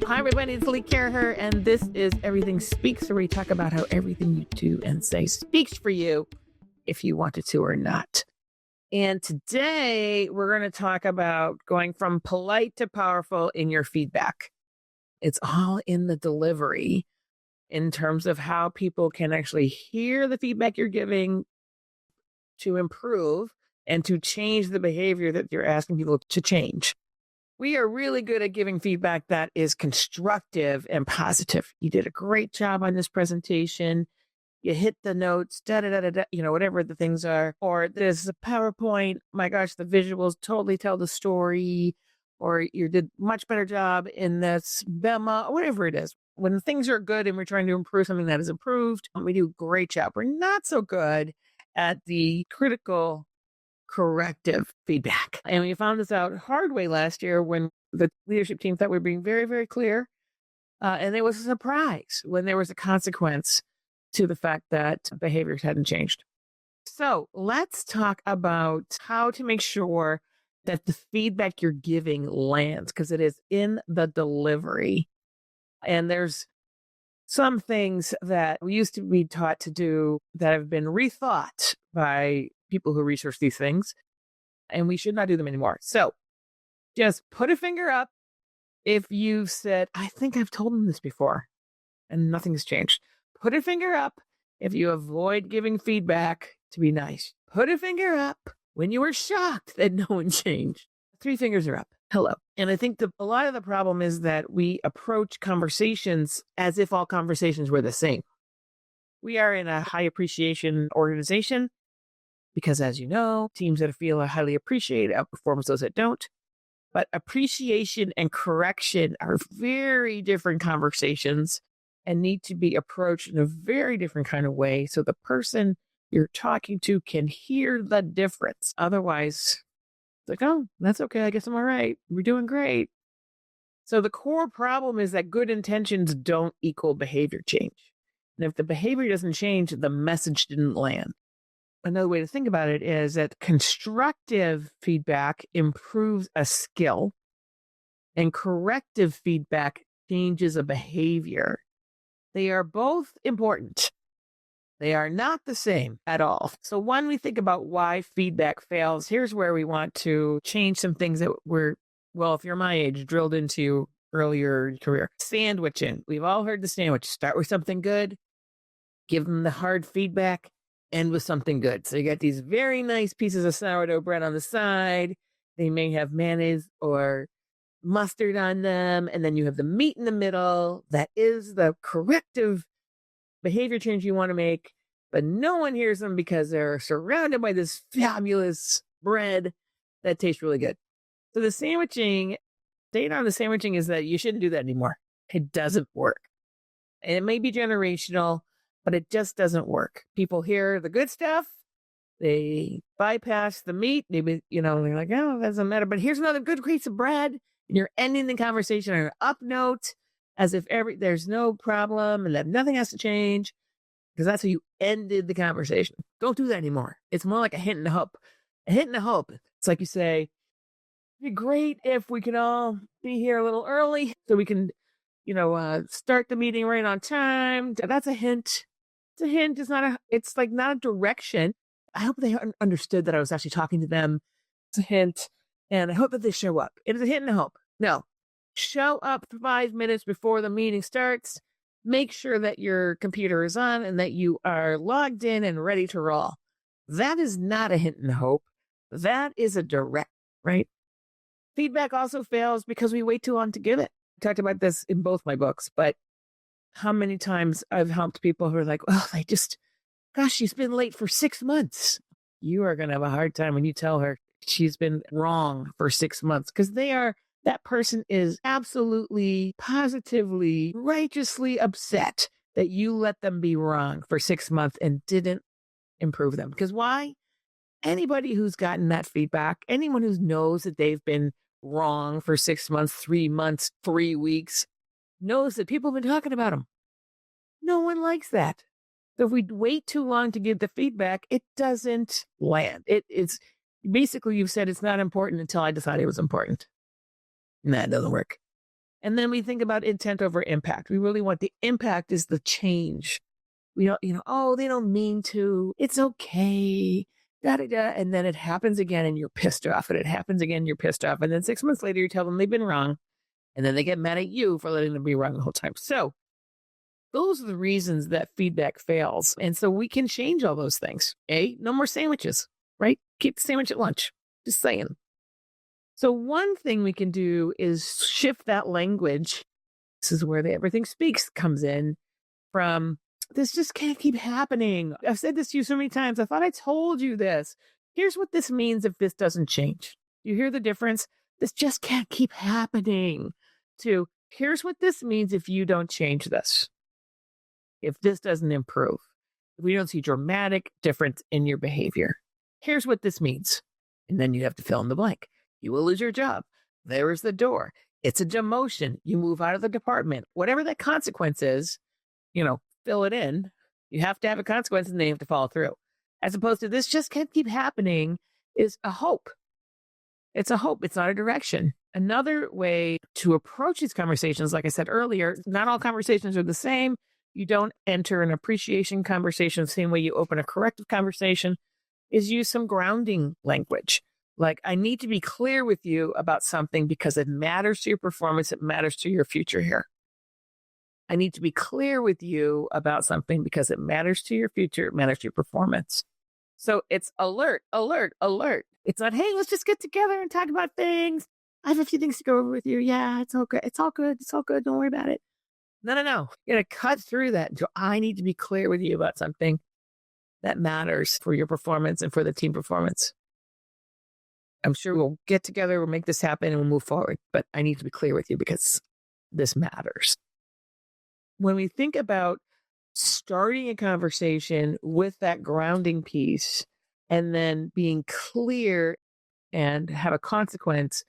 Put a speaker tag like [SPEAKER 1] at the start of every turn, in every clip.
[SPEAKER 1] Hi, everybody. It's Lee Caraher, and this is Everything Speaks, where we talk about how everything you do and say speaks for you, if you want it to or not. And today we're going to talk about going from polite to powerful in your feedback. It's all in the delivery in terms of how people can actually hear the feedback you're giving to improve and to change the behavior that you're asking people to change. We are really good at giving feedback that is constructive and positive. You did a great job on this presentation. You hit the notes, whatever the things are. Or there's a PowerPoint. My gosh, the visuals totally tell the story. Or you did much better job in this memo, whatever it is. When things are good and we're trying to improve something that is improved, we do a great job. We're not so good at the critical corrective feedback. And we found this out hard way last year when the leadership team thought we were being very, very clear. And it was a surprise when there was a consequence to the fact that behaviors hadn't changed. So let's talk about how to make sure that the feedback you're giving lands, because it is in the delivery. And there's some things that we used to be taught to do that have been rethought by people who research these things, and we should not do them anymore. So just put a finger up if you've said, I think I've told them this before and nothing's changed. Put a finger up if you avoid giving feedback to be nice. Put a finger up when you were shocked that no one changed. 3 fingers are up. Hello. And I think a lot of the problem is that we approach conversations as if all conversations were the same. We are in a high appreciation organization because, as you know, teams that feel highly appreciated outperform those that don't. But appreciation and correction are very different conversations and need to be approached in a very different kind of way so the person you're talking to can hear the difference. Otherwise, it's like, oh, that's okay. I guess I'm all right. We're doing great. So the core problem is that good intentions don't equal behavior change. And if the behavior doesn't change, the message didn't land. Another way to think about it is that constructive feedback improves a skill and corrective feedback changes a behavior. They are both important. They are not the same at all. So when we think about why feedback fails, here's where we want to change some things that were, well, if you're my age, drilled into earlier career. Sandwiching. We've all heard the sandwich. Start with something good, give them the hard feedback, end with something good. So you got these very nice pieces of sourdough bread on the side. They may have mayonnaise or mustard on them. And then you have the meat in the middle. That is the corrective behavior change you want to make. But no one hears them because they're surrounded by this fabulous bread that tastes really good. So the sandwiching, data on the sandwiching is that you shouldn't do that anymore. It doesn't work. And it may be generational, but it just doesn't work. People hear the good stuff. They bypass the meat. Maybe, they're like, oh, that doesn't matter. But here's another good piece of bread. And you're ending the conversation on an up note as if there's no problem and that nothing has to change, because that's how you ended the conversation. Don't do that anymore. It's more like a hint and a hope. A hint and a hope. It's like you say, it'd be great if we could all be here a little early so we can, start the meeting right on time. That's a hint. It's a hint. It's like not a direction. I hope they understood that I was actually talking to them. It's a hint. And I hope that they show up. It is a hint and a hope. No. Show up 5 minutes before the meeting starts. Make sure that your computer is on and that you are logged in and ready to roll. That is not a hint and a hope. That is a direct, right? Feedback also fails because we wait too long to give it. I talked about this in both my books, but how many times I've helped people who are like, well, gosh, she's been late for 6 months. You are going to have a hard time when you tell her she's been wrong for 6 months, because that person is absolutely, positively, righteously upset that you let them be wrong for 6 months and didn't improve them. Because why? Anybody who's gotten that feedback, anyone who knows that they've been wrong for 6 months, 3 months, 3 weeks, knows that people have been talking about them. No one likes that. So if we wait too long to give the feedback, it doesn't land. It's basically, you've said it's not important until I decide it was important. And that doesn't work. And then we think about intent over impact. We really want the impact is the change. We don't, oh, they don't mean to. It's okay. Da, da, da. And then it happens again and you're pissed off. And it happens again, you're pissed off. And then 6 months later, you tell them they've been wrong. And then they get mad at you for letting them be wrong the whole time. So those are the reasons that feedback fails. And so we can change all those things. No more sandwiches, right? Keep the sandwich at lunch. Just saying. So one thing we can do is shift that language. This is where the everything speaks comes in from. This just can't keep happening. I've said this to you so many times. I thought I told you this. Here's what this means if this doesn't change. You hear the difference? This just can't keep happening. To here's what this means if you don't change this. If this doesn't improve. If we don't see dramatic difference in your behavior. Here's what this means. And then you have to fill in the blank. You will lose your job. There is the door. It's a demotion. You move out of the department. Whatever that consequence is, fill it in. You have to have a consequence and then you have to follow through. As opposed to this just can't keep happening is a hope. It's a hope. It's not a direction. Another way to approach these conversations, like I said earlier, not all conversations are the same. You don't enter an appreciation conversation the same way you open a corrective conversation, is use some grounding language. Like, I need to be clear with you about something because it matters to your performance. It matters to your future here. I need to be clear with you about something because it matters to your future. It matters to your performance. So it's alert, alert, alert. It's not, hey, let's just get together and talk about things. I have a few things to go over with you. Yeah, it's all good. It's all good. It's all good. Don't worry about it. No. You're going to cut through that. So I need to be clear with you about something that matters for your performance and for the team performance. I'm sure we'll get together, we'll make this happen, and we'll move forward. But I need to be clear with you because this matters. When we think about starting a conversation with that grounding piece and then being clear and have a consequence,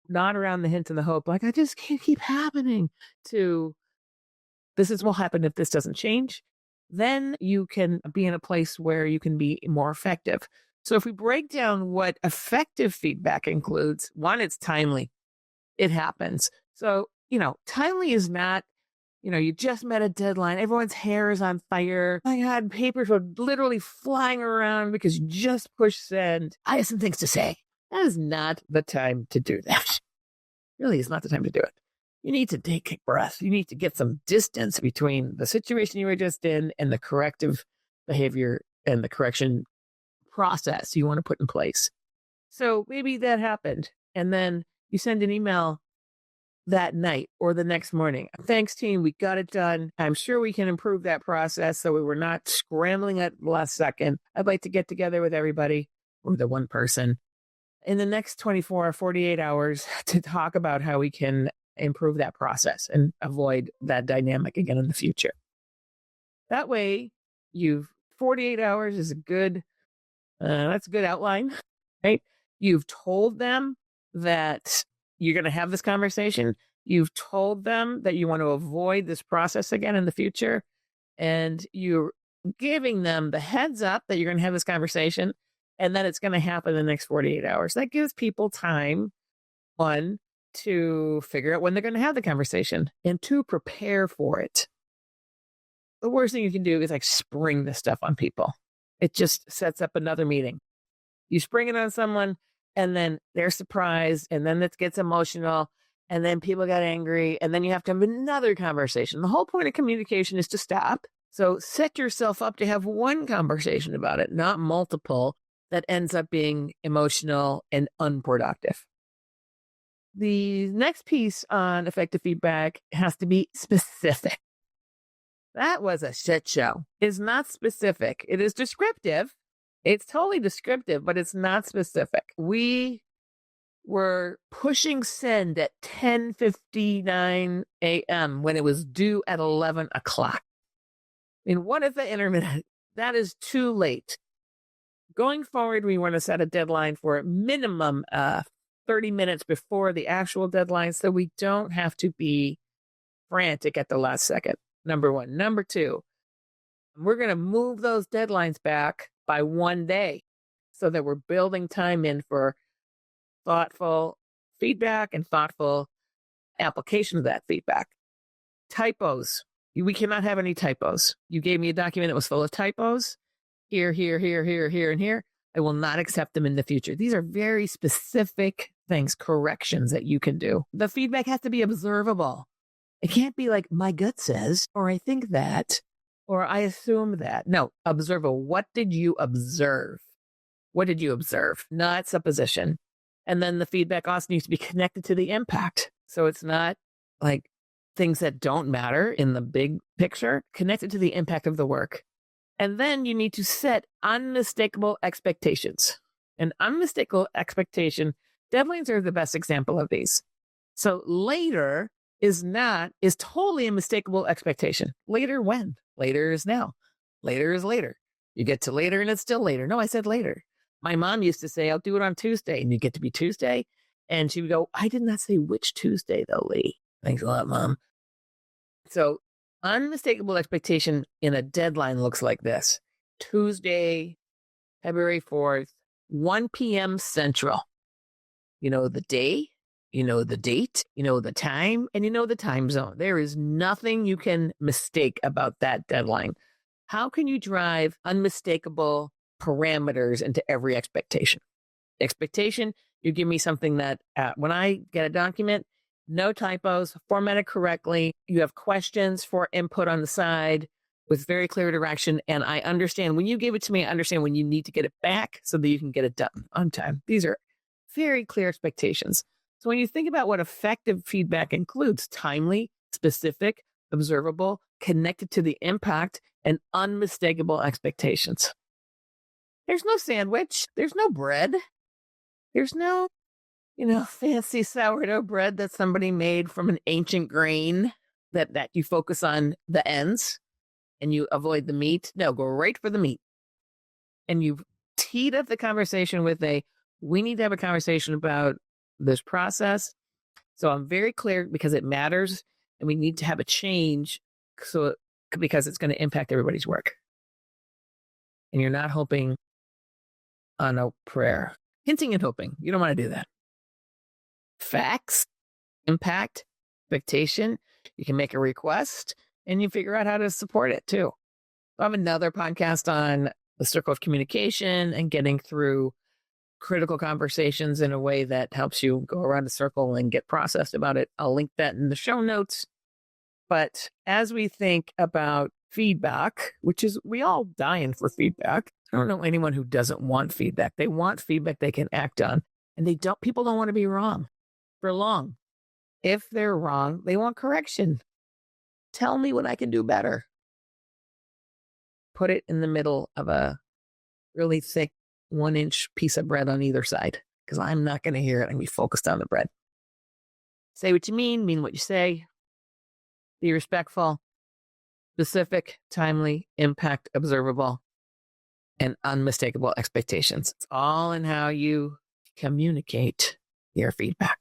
[SPEAKER 1] not around the hint and the hope, like, I just can't keep happening, to this is what will happen if this doesn't change, then you can be in a place where you can be more effective. So if we break down what effective feedback includes, one, it's timely. It happens. So, timely is not, you just met a deadline. Everyone's hair is on fire. My God, papers are literally flying around because you just pushed send. I have some things to say. That is not the time to do that. Really is not the time to do it. You need to take a breath. You need to get some distance between the situation you were just in and the corrective behavior and the correction process you want to put in place. So maybe that happened. And then you send an email that night or the next morning. Thanks, team. We got it done. I'm sure we can improve that process so we were not scrambling at the last second. I'd like to get together with everybody or the one person in the next 24 or 48 hours to talk about how we can improve that process and avoid that dynamic again in the future. That way, 48 hours is that's a good outline, right? You've told them that you're going to have this conversation. You've told them that you want to avoid this process again in the future. And you're giving them the heads up that you're going to have this conversation and that it's going to happen in the next 48 hours. That gives people time, one, to figure out when they're going to have the conversation and to prepare for it. The worst thing you can do is spring this stuff on people. It just sets up another meeting. You spring it on someone and then they're surprised and then it gets emotional and then people get angry and then you have to have another conversation. The whole point of communication is to stop. So set yourself up to have one conversation about it, not multiple that ends up being emotional and unproductive. The next piece on effective feedback has to be specific. That was a shit show. It's not specific. It is descriptive. It's totally descriptive, but it's not specific. We were pushing send at 10:59 a.m. when it was due at 11 o'clock. What if the intermittent? That is too late. Going forward, we want to set a deadline for a minimum 30 minutes before the actual deadline so we don't have to be frantic at the last second. Number one. Number two, we're going to move those deadlines back by 1 day so that we're building time in for thoughtful feedback and thoughtful application of that feedback. Typos. We cannot have any typos. You gave me a document that was full of typos. Here, here, here, here, here, and here. I will not accept them in the future. These are very specific things, corrections that you can do. The feedback has to be observable. It can't be like, my gut says, or I think that, or I assume that. No, observable. What did you observe? What did you observe? Not supposition. And then the feedback also needs to be connected to the impact. So it's not like things that don't matter in the big picture, connected to the impact of the work. And then you need to set unmistakable expectations. An unmistakable expectation, deadlines are the best example of these. So later is totally a mistakable expectation. Later when? Later is now. Later is later. You get to later and it's still later. No, I said later. My mom used to say, I'll do it on Tuesday. And you get to be Tuesday. And she would go, I did not say which Tuesday though, Lee. Thanks a lot, Mom. So unmistakable expectation in a deadline looks like this. Tuesday, February 4th, 1 p.m. Central. You know the day, you know the date, you know the time, and you know the time zone. There is nothing you can mistake about that deadline. How can you drive unmistakable parameters into every expectation? Expectation, you give me something that when I get a document, no typos, formatted correctly. You have questions for input on the side with very clear direction. And I understand when you give it to me, I understand when you need to get it back so that you can get it done on time. These are very clear expectations. So when you think about what effective feedback includes, timely, specific, observable, connected to the impact, and unmistakable expectations. There's no sandwich. There's no bread. There's no fancy sourdough bread that somebody made from an ancient grain that you focus on the ends and you avoid the meat. No, go right for the meat. And you've teed up the conversation with we need to have a conversation about this process. So I'm very clear because it matters and we need to have a change because it's going to impact everybody's work. And you're not hoping on a prayer. Hinting and hoping. You don't want to do that. Facts, impact, expectation. You can make a request and you figure out how to support it too. I have another podcast on the circle of communication and getting through critical conversations in a way that helps you go around the circle and get processed about it. I'll link that in the show notes. But as we think about feedback, which is we all dying for feedback. I don't know anyone who doesn't want feedback. They want feedback they can act on. And people don't want to be wrong for long. If they're wrong, they want correction. Tell me what I can do better. Put it in the middle of a really thick 1-inch piece of bread on either side, because I'm not going to hear it. I'm going to be focused on the bread. Say what you mean what you say. Be respectful, specific, timely, impact, observable, and unmistakable expectations. It's all in how you communicate your feedback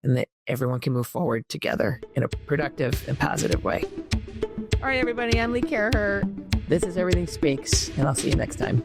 [SPEAKER 1] and that everyone can move forward together in a productive and positive way. All right, everybody, I'm Lee Caraher. This is Everything Speaks, and I'll see you next time.